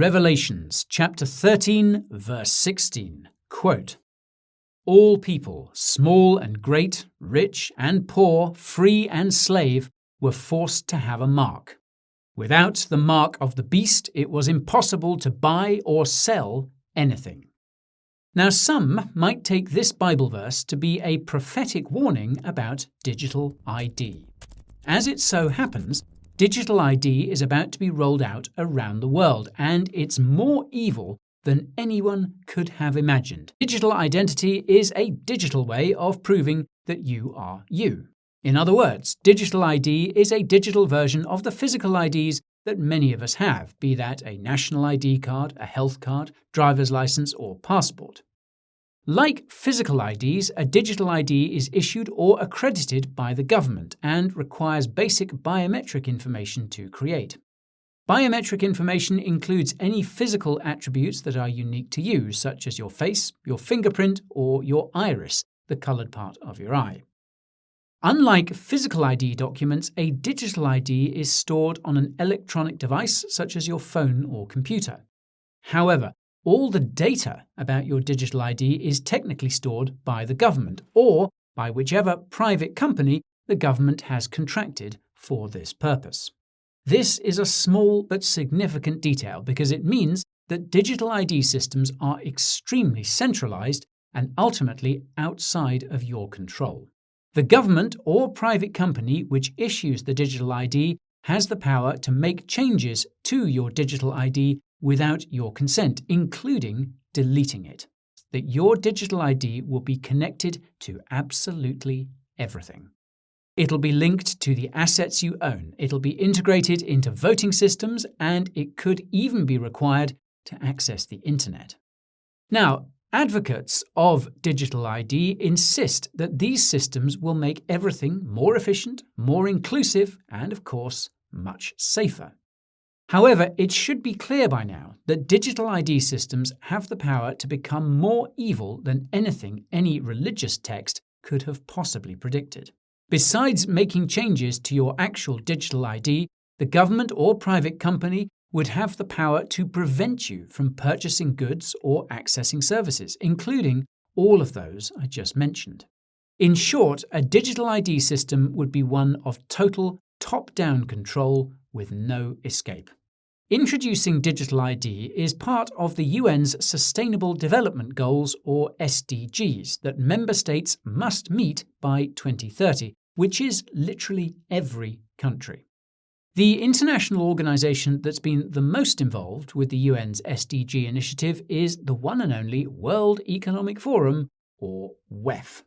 Revelations chapter 13, verse 16, quote, "All people, small and great, rich and poor, free and slave, were forced to have a mark. Without the mark of the beast, it was impossible to buy or sell anything." Now, some might take this Bible verse to be a prophetic warning about digital ID. As it so happens, digital ID is about to be rolled out around the world, and it's more evil than anyone could have imagined. Digital identity is a digital way of proving that you are you. In other words, digital ID is a digital version of the physical IDs that many of us have, be that a national ID card, a health card, driver's license, or passport. Like physical IDs, a digital ID is issued or accredited by the government and requires basic biometric information to create. Biometric information includes any physical attributes that are unique to you, such as your face, your fingerprint, or your iris, the colored part of your eye. Unlike physical ID documents, a digital ID is stored on an electronic device such as your phone or computer. However, all the data about your digital ID is technically stored by the government or by whichever private company the government has contracted for this purpose. This is a small but significant detail because it means that digital ID systems are extremely centralized and ultimately outside of your control. The government or private company which issues the digital ID has the power to make changes to your digital ID without your consent, including deleting it. That your digital ID will be connected to absolutely everything. It'll be linked to the assets you own, it'll be integrated into voting systems, and it could even be required to access the internet. Now, advocates of digital ID insist that these systems will make everything more efficient, more inclusive, and of course, much safer. However, it should be clear by now that digital ID systems have the power to become more evil than anything any religious text could have possibly predicted. Besides making changes to your actual digital ID, the government or private company would have the power to prevent you from purchasing goods or accessing services, including all of those I just mentioned. In short, a digital ID system would be one of total top-down control with no escape. Introducing digital ID is part of the UN's Sustainable Development Goals, or SDGs, that member states must meet by 2030, which is literally every country. The international organization that's been the most involved with the UN's SDG initiative is the one and only World Economic Forum, or WEF.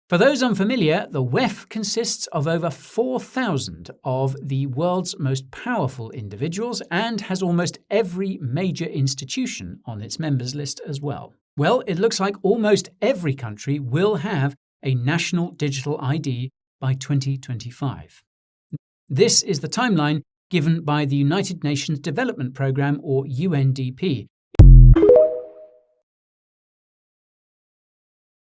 For those unfamiliar, the WEF consists of over 4,000 of the world's most powerful individuals and has almost every major institution on its members list as well. Well, it looks like almost every country will have a national digital ID by 2025. This is the timeline given by the United Nations Development Programme, or UNDP,